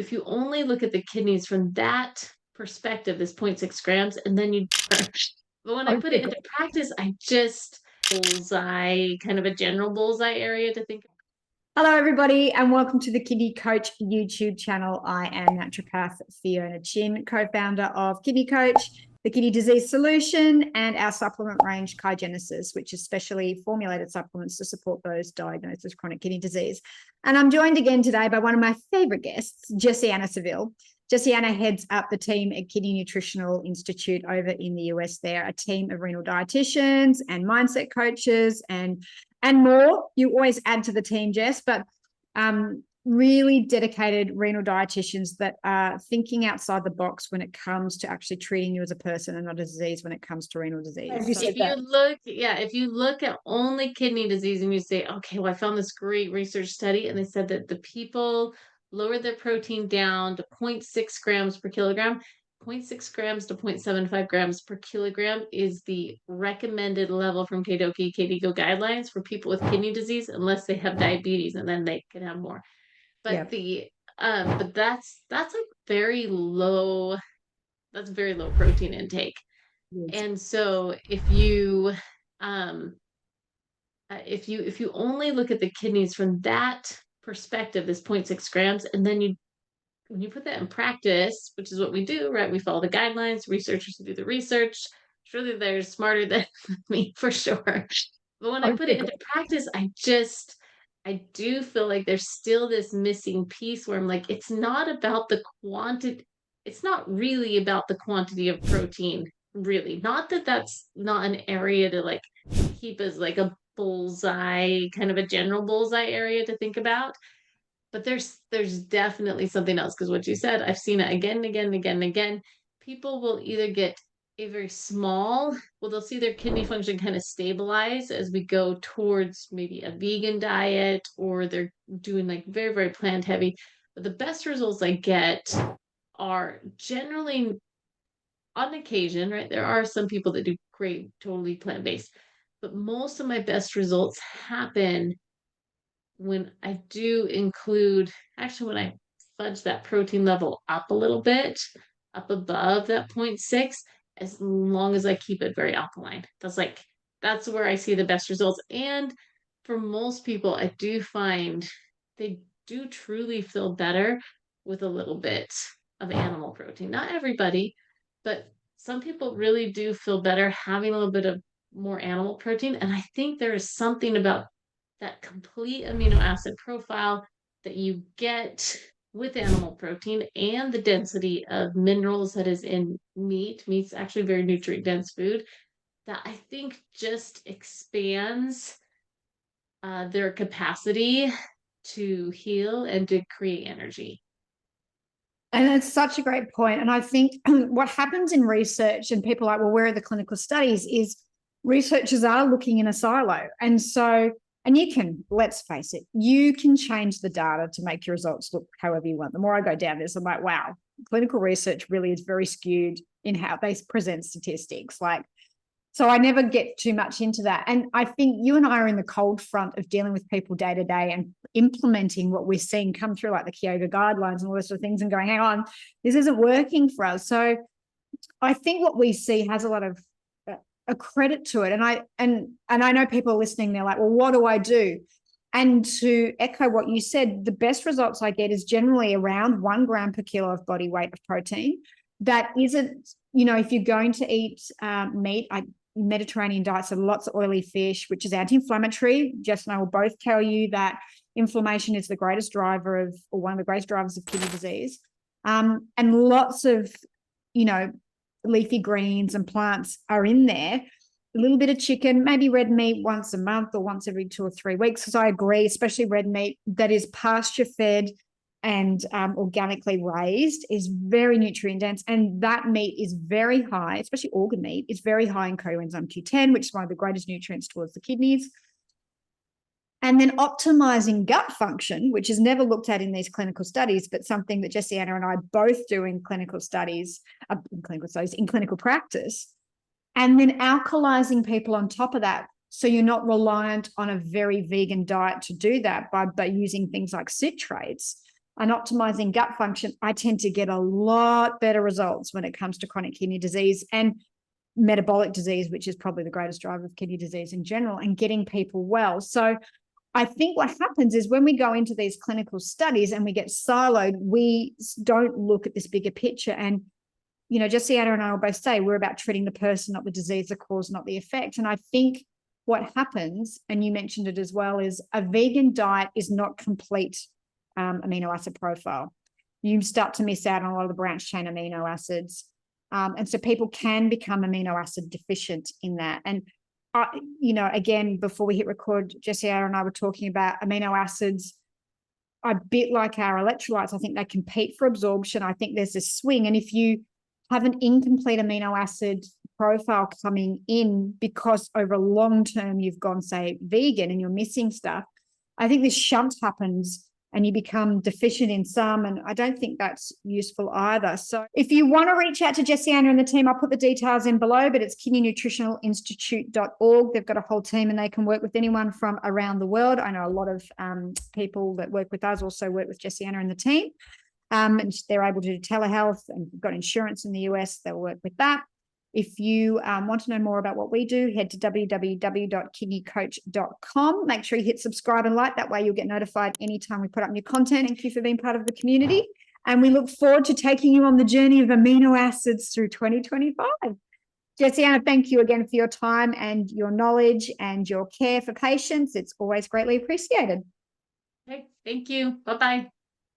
if you only look at the kidneys from that perspective, this 0.6 grams, and then you but when I put it into practice, I just bullseye, kind of a general bullseye area to think. Hello, everybody, and welcome to the Kidney Coach YouTube channel. I am naturopath Fiona Chin, co-founder of Kidney Coach, the Kidney Disease Solution, and our supplement range, Genesis, which is specially formulated supplements to support those diagnosed with chronic kidney disease. And I'm joined again today by one of my favorite guests, Jessianna Saville. Jessianna heads up the team at Kidney Nutritional Institute over in the US. They're a team of renal dietitians and mindset coaches and more. You always add to the team, Jess, but really dedicated renal dietitians that are thinking outside the box when it comes to actually treating you as a person and not a disease when it comes to renal disease. If you look at only kidney disease and you say, okay, well, I found this great research study and they said that the people lowered their protein down to 0.6 grams per kilogram. 0.6 grams to 0.75 grams per kilogram is the recommended level from KDIGO guidelines for people with kidney disease, unless they have diabetes, and then they can have more. But but that's a very low, that's very low protein intake. Yes. And so if you only look at the kidneys from that perspective, this 0.6 grams, and then when you put that in practice, which is what we do, right? We follow the guidelines, researchers who do the research. Surely they're smarter than me for sure. But when I put it into practice, I do feel like there's still this missing piece where I'm like, it's not about the quantity. It's not really about the quantity of protein, really. Not that that's not an area to like keep as like a bullseye, kind of a general bullseye area to think about. But there's definitely something else, because what you said, I've seen it again and again and again and again. People will either get a very small, well, they'll see their kidney function kind of stabilize as we go towards maybe a vegan diet, or they're doing like very, very plant heavy. But the best results I get are generally, on occasion, right? There are some people that do great, totally plant-based, but most of my best results happen when I do include, actually, when I fudge that protein level up a little bit, up above that 0.6, as long as I keep it very alkaline. That's where I see the best results. And for most people, I do find they do truly feel better with a little bit of animal protein. Not everybody, but some people really do feel better having a little bit of more animal protein. And I think there is something about that complete amino acid profile that you get with animal protein and the density of minerals that is in meat. Meat's actually very nutrient dense food that I think just expands their capacity to heal and to create energy. And it's such a great point. And I think what happens in research, and people are like, well, where are the clinical studies, is researchers are looking in a silo. And so, and you can, let's face it, you can change the data to make your results look however you want. The more I go down this, I'm like, wow, clinical research really is very skewed in how they present statistics. So I never get too much into that. And I think you and I are in the cold front of dealing with people day to day and implementing what we're seeing come through, like the KDIGO guidelines and all those sort of things, and going, hang on, this isn't working for us. So I think what we see has a lot of a credit to it. And I know people are listening, they're like, well, what do I do? And to echo what you said, the best results I get is generally around 1 gram per kilo of body weight of protein. That isn't, if you're going to eat meat, Mediterranean diets are lots of oily fish, which is anti-inflammatory. Jess and I will both tell you that inflammation is the greatest driver of, or one of the greatest drivers of kidney disease. And lots of, leafy greens and plants are in there. A little bit of chicken, maybe red meat once a month or once every 2 or 3 weeks. Because I agree, especially red meat that is pasture fed and organically raised is very nutrient dense, and that meat is very high, especially organ meat, is very high in coenzyme Q10, which is one of the greatest nutrients towards the kidneys. And then optimizing gut function, which is never looked at in these clinical studies, but something that Jessianna and I both do in clinical practice. And then alkalizing people on top of that. So you're not reliant on a very vegan diet to do that by using things like citrates. and optimizing gut function, I tend to get a lot better results when it comes to chronic kidney disease and metabolic disease, which is probably the greatest driver of kidney disease in general, and getting people well. So I think what happens is when we go into these clinical studies and we get siloed, we don't look at this bigger picture. And, you know, Jessianna and I will both say we're about treating the person, not the disease, the cause, not the effect. And I think what happens, and you mentioned it as well, is a vegan diet is not complete amino acid profile. You start to miss out on a lot of the branch chain amino acids. And so people can become amino acid deficient in that. And, you know, again, before we hit record, Jessianna and I were talking about amino acids are a bit like our electrolytes. I think they compete for absorption. I think there's a swing. And if you have an incomplete amino acid profile coming in because over a long term you've gone, say, vegan and you're missing stuff, I think this shunt happens and you become deficient in some, and I don't think that's useful either. So if you want to reach out to Jessianna and the team, I'll put the details in below, but it's kidneynutritionalinstitute.org. They've got a whole team and they can work with anyone from around the world. I know a lot of people that work with us also work with Jessianna and the team. And they're able to do telehealth, and got insurance in the US, they'll work with that. If you want to know more about what we do, head to www.kidneycoach.com. Make sure you hit subscribe and like. That way you'll get notified anytime we put up new content. Thank you for being part of the community. And we look forward to taking you on the journey of amino acids through 2025. Jessianna, thank you again for your time and your knowledge and your care for patients. It's always greatly appreciated. Okay, thank you. Bye-bye.